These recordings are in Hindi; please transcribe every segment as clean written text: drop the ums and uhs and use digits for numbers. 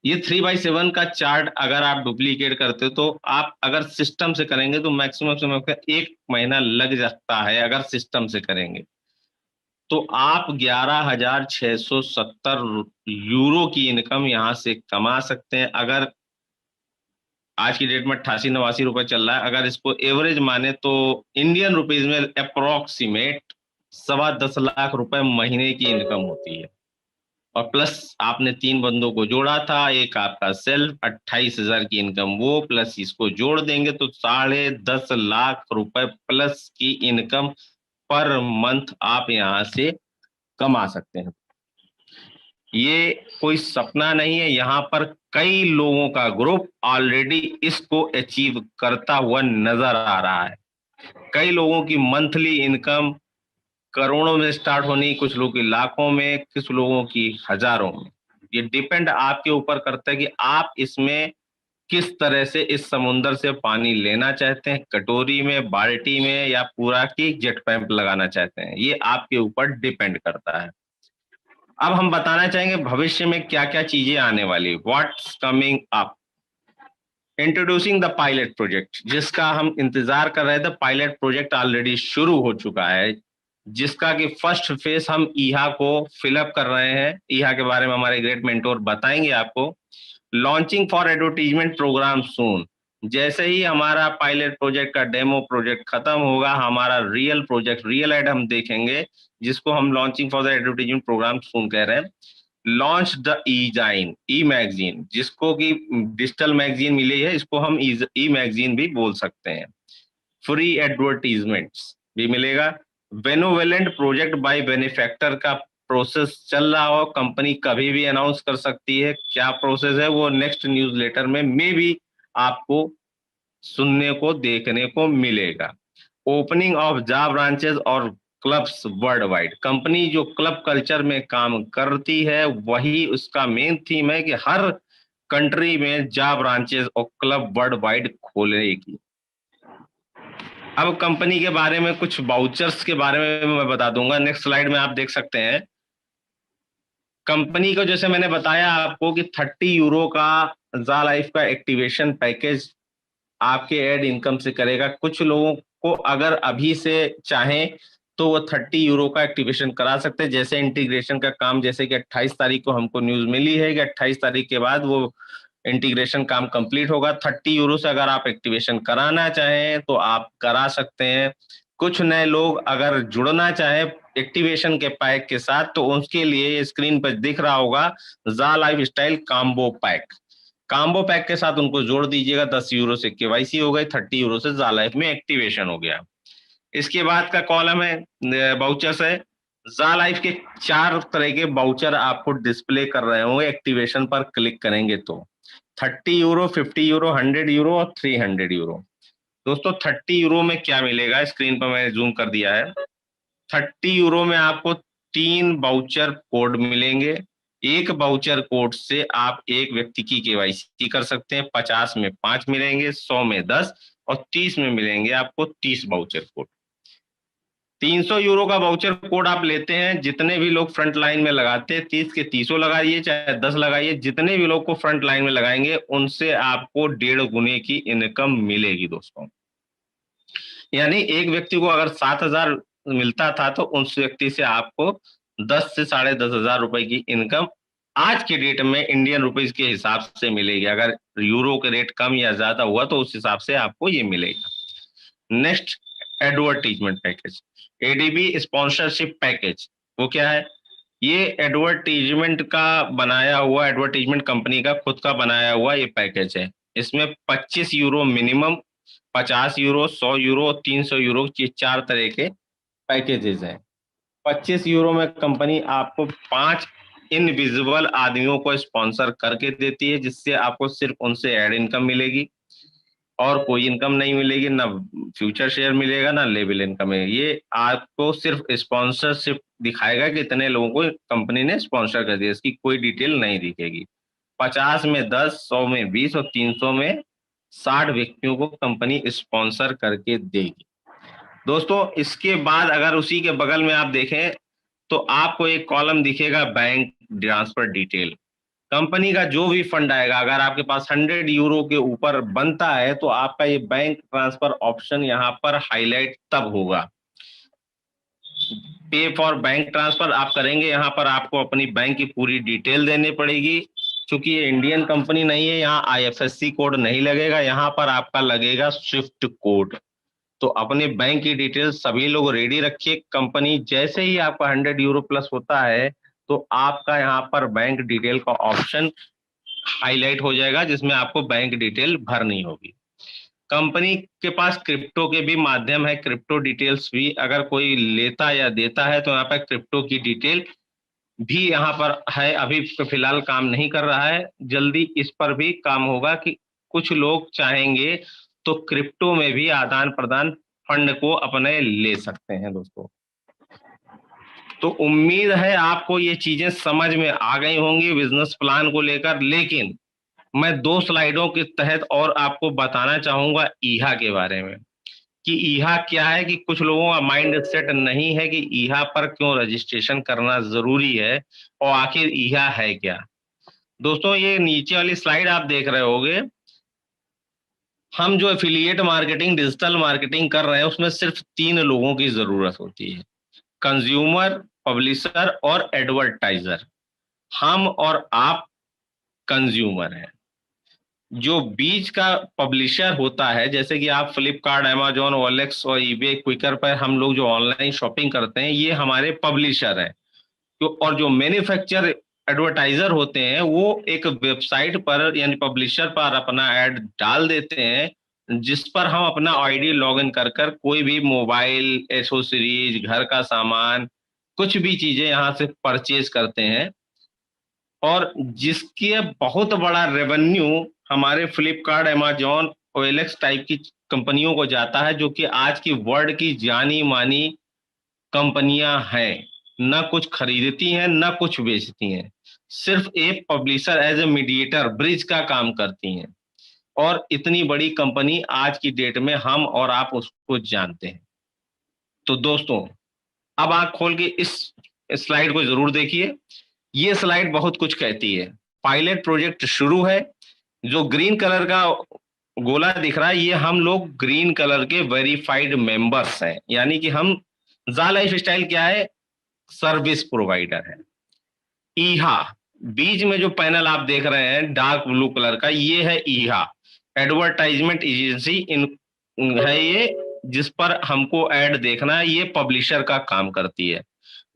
ये 3/7 का चार्ट अगर आप डुप्लीकेट करते हो तो आप अगर सिस्टम से करेंगे तो मैक्सिमम समय का 1 महीना लग जाता है अगर सिस्टम से करेंगे। तो आप 11,670 यूरो की इनकम यहाँ से कमा सकते हैं। अगर आज की डेट में 88-89 रुपए चल रहा है, अगर इसको एवरेज माने तो इंडियन रुपीज में अप्रोक्सीमेट 10.25 लाख रुपए महीने की इनकम होती है। और प्लस आपने 3 बंदों को जोड़ा था, एक आपका सेल्फ 28,000 की इनकम, वो प्लस इसको जोड़ देंगे तो 10.5 लाख रुपए प्लस की इनकम पर मंथ आप यहाँ से कमा सकते हैं। ये कोई सपना नहीं है, यहाँ पर कई लोगों का ग्रुप ऑलरेडी इसको अचीव करता हुआ नजर आ रहा है। कई लोगों की मंथली इनकम करोड़ों में स्टार्ट होनी, कुछ लोगों की लाखों में, कुछ लोगों की हजारों में। ये डिपेंड आपके ऊपर करता है कि आप इसमें किस तरह से इस समुंदर से पानी लेना चाहते हैं, कटोरी में, बाल्टी में, या पूरा की जेट पैंप लगाना चाहते हैं, ये आपके ऊपर डिपेंड करता है। अब हम बताना चाहेंगे भविष्य में क्या क्या चीजें आने वाली, what's coming up. Introducing the pilot project, जिसका हम इंतजार कर रहे थे, पायलट प्रोजेक्ट ऑलरेडी शुरू हो चुका है, जिसका कि फर्स्ट फेज हम ईहा को फिलअप कर रहे हैं। ईहा के बारे में हमारे ग्रेट मेंटोर बताएंगे आपको। लॉन्चिंग फॉर एडवर्टीजमेंट प्रोग्राम सून, जैसे ही हमारा पायलट प्रोजेक्ट का डेमो प्रोजेक्ट खत्म होगा, हमारा रियल प्रोजेक्ट, रियल एड हम देखेंगे, जिसको हम launching for the advertisement programme soon कह रहे हैं। लॉन्च द ई जाइन, ई मैगजीन, जिसको कि डिजिटल मैगजीन मिली है, इसको हम ई मैगजीन भी बोल सकते हैं। फ्री एडवर्टीजमेंट्स भी मिलेगा। बेनोवेलेंट प्रोजेक्ट बाय बेनिफैक्टर का प्रोसेस चल रहा हो, कंपनी कभी भी अनाउंस कर सकती है क्या प्रोसेस है, वो नेक्स्ट न्यूज़लेटर में मे भी आपको सुनने को देखने को मिलेगा। ओपनिंग ऑफ जॉब ब्रांचेस और क्लब्स वर्ल्ड वाइड, कंपनी जो क्लब कल्चर में काम करती है वही उसका मेन थीम है कि हर कंट्री में जॉब ब्रांचेस और क्लब वर्ल्ड वाइड खोलेगी। अब कंपनी के बारे में कुछ वाउचर्स के बारे में मैं बता दूंगा, नेक्स्ट स्लाइड में आप देख सकते हैं। कंपनी को जैसे मैंने बताया आपको कि 30 यूरो का जा लाइफ का एक्टिवेशन पैकेज आपके एड इनकम से करेगा। कुछ लोगों को अगर अभी से चाहें तो वो 30 यूरो का एक्टिवेशन करा सकते हैं। जैसे इंटीग्रेशन का काम, जैसे कि 28 तारीख को हमको न्यूज मिली है कि 28 तारीख के बाद वो इंटीग्रेशन काम कंप्लीट होगा। 30 यूरो से अगर आप एक्टिवेशन कराना चाहें तो आप करा सकते हैं। कुछ नए लोग अगर जुड़ना चाहें एक्टिवेशन के पैक के साथ तो उसके लिए स्क्रीन पर दिख रहा होगा जा life style combo pack. Combo pack के साथ उनको जोड़ दीजिएगा, 10 यूरो से केवाईसी हो गई, 30 यूरो से जा लाइफ में एक्टिवेशन हो गया। इसके बाद का कॉलम है बाउचर्स है। जा लाइफ के 4 तरह के बाउचर आपको डिस्प्ले कर रहे होंगे एक्टिवेशन पर क्लिक करेंगे तो। 30 यूरो, 50 यूरो, 100 यूरो और 300 यूरो। दोस्तों 30 यूरो में क्या मिलेगा, स्क्रीन पर मैंने जूम कर दिया है। 30 यूरो में आपको 3 बाउचर कोड मिलेंगे। एक बाउचर कोड से आप एक व्यक्ति की केवाईसी कर सकते हैं। 50 में 5 मिलेंगे, 100 में 10 और 30 में मिलेंगे आपको 30 बाउचर कोड। 300 यूरो का बाउचर कोड आप लेते हैं, जितने भी लोग फ्रंट लाइन में लगाते हैं, 30 के 30 लगाइए चाहे 10 लगाइए, जितने भी लोग को फ्रंट लाइन में लगाएंगे उनसे आपको 1.5 गुने की इनकम मिलेगी दोस्तों। यानी एक व्यक्ति को अगर 7,000 मिलता था तो उस व्यक्ति से आपको 10 से 10,500 रुपए की इनकम आज के डेट में इंडियन रुपीज के हिसाब से मिलेगी। अगर यूरो के रेट कम या ज्यादा हुआ तो उस हिसाब से आपको ये मिलेगा। Next, advertisement package, ADB sponsorship package. वो क्या है? ये एडवर्टीजमेंट का बनाया हुआ, एडवर्टीजमेंट कंपनी का खुद का बनाया हुआ ये पैकेज है। इसमें 25 यूरो मिनिमम, 50 यूरो, 100 यूरो और 300 यूरो, ये 4 तरह के पैकेजेस हैं। 25 यूरो में कंपनी आपको 5 इनविजिबल आदमियों को स्पॉन्सर करके देती है, जिससे आपको सिर्फ उनसे एड इनकम मिलेगी और कोई इनकम नहीं मिलेगी, ना फ्यूचर शेयर मिलेगा ना लेवल इनकम है। ये आपको सिर्फ स्पॉन्सरशिप दिखाएगा कि इतने लोगों को कंपनी ने स्पॉन्सर कर दिया, इसकी कोई डिटेल नहीं दिखेगी। 50 में 10, 100 में 20 और 300 में 60 व्यक्तियों को कंपनी स्पॉन्सर करके देगी। दोस्तों इसके बाद अगर उसी के बगल में आप देखें तो आपको एक कॉलम दिखेगा बैंक ट्रांसफर डिटेल। कंपनी का जो भी फंड आएगा, अगर आपके पास 100 यूरो के ऊपर बनता है तो आपका ये बैंक ट्रांसफर ऑप्शन यहाँ पर हाईलाइट तब होगा। पे फॉर बैंक ट्रांसफर आप करेंगे, यहाँ पर आपको अपनी बैंक की पूरी डिटेल देनी पड़ेगी। क्योंकि ये इंडियन कंपनी नहीं है, यहाँ आईएफएससी कोड नहीं लगेगा, यहाँ पर आपका लगेगा स्विफ्ट कोड। तो अपने बैंक की डिटेल सभी लोग रेडी रखिए। कंपनी जैसे ही आपका 100 यूरो प्लस होता है तो आपका यहाँ पर बैंक डिटेल का ऑप्शन हाईलाइट हो जाएगा, जिसमें आपको बैंक डिटेल भरनी होगी। कंपनी के पास क्रिप्टो के भी माध्यम है, क्रिप्टो डिटेल्स भी अगर कोई लेता या देता है तो यहाँ पर क्रिप्टो की डिटेल भी यहाँ पर है। अभी फिलहाल काम नहीं कर रहा है, जल्दी इस पर भी काम होगा कि कुछ लोग चाहेंगे तो क्रिप्टो में भी आदान प्रदान फंड को अपने ले सकते हैं दोस्तों। तो उम्मीद है आपको ये चीजें समझ में आ गई होंगी बिजनेस प्लान को लेकर। लेकिन मैं 2 स्लाइडों के तहत और आपको बताना चाहूंगा ईहा के बारे में कि ईहा क्या है, कि कुछ लोगों का माइंड सेट नहीं है कि ईहा पर क्यों रजिस्ट्रेशन करना जरूरी है और आखिर ईहा है क्या। दोस्तों ये नीचे वाली स्लाइड आप देख रहे होगे, हम जो एफिलिएट मार्केटिंग डिजिटल मार्केटिंग कर रहे हैं उसमें सिर्फ 3 लोगों की जरूरत होती है, कंज्यूमर, पब्लिशर और एडवर्टाइजर। हम और आप कंज्यूमर हैं। जो बीच का पब्लिशर होता है, जैसे कि आप फ्लिपकार्ट, अमेजोन, ओएलएक्स और ईबे, क्विकर पर हम लोग जो ऑनलाइन शॉपिंग करते हैं, ये हमारे पब्लिशर हैं। और जो मैन्युफैक्चर एडवर्टाइजर होते हैं वो एक वेबसाइट पर यानी पब्लिशर पर अपना ऐड डाल देते हैं, जिस पर हम अपना आईडी लॉगिन कर कर कोई भी मोबाइल एसोसीरीज, घर का सामान, कुछ भी चीजें यहाँ से परचेज करते हैं। और जिसके बहुत बड़ा रेवेन्यू हमारे फ्लिपकार्ट, अमेजोन, ओएलएक्स टाइप की कंपनियों को जाता है, जो कि आज की वर्ल्ड की जानी मानी कंपनियां हैं। ना कुछ खरीदती हैं ना कुछ बेचती हैं, सिर्फ एक publisher as a mediator, bridge का काम करती हैं। और इतनी बड़ी कंपनी आज की डेट में हम और आप उसको जानते हैं। तो दोस्तों अब आंख खोल के इस स्लाइड को जरूर देखिए। ये स्लाइड बहुत कुछ कहती है। पायलट प्रोजेक्ट शुरू है। जो ग्रीन कलर का गोला दिख रहा है, ये हम लोग ग्रीन कलर के वेरीफाइड मेंबर्स हैं, यानी कि हम जा लाइफ स्टाइल क्या है, सर्विस प्रोवाइडर है। ईहा, बीच में जो पैनल आप देख रहे हैं डार्क ब्लू कलर का, ये है ईहा, एडवर्टाइजमेंट एजेंसी इन है ये, जिस पर हमको ऐड देखना है। ये पब्लिशर का काम करती है।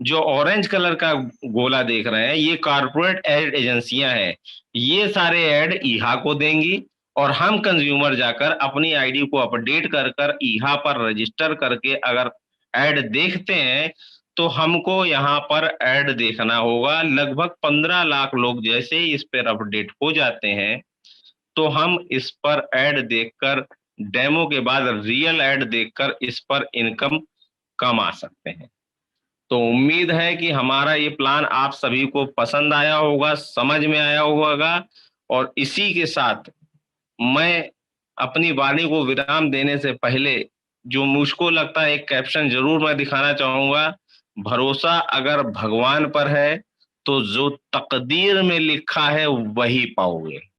जो ऑरेंज कलर का गोला देख रहे हैं, ये कारपोरेट एड एजेंसियां हैं। ये सारे ऐड ईहा को देंगी और हम कंज्यूमर जाकर अपनी आईडी को अपडेट कर कर ईहा पर रजिस्टर करके अगर ऐड देखते हैं तो हमको यहाँ पर ऐड देखना होगा। लगभग 15 लाख लोग जैसे ही इस पर अपडेट हो जाते हैं तो हम इस पर ऐड देखकर, डेमो के बाद रियल ऐड देखकर इस पर इनकम कमा सकते हैं। तो उम्मीद है कि हमारा ये प्लान आप सभी को पसंद आया होगा, समझ में आया होगा। और इसी के साथ मैं अपनी वाणी को विराम देने से पहले जो मुझको लगता है एक कैप्शन जरूर मैं दिखाना चाहूंगा, भरोसा अगर भगवान पर है तो जो तकदीर में लिखा है वही पाओगे।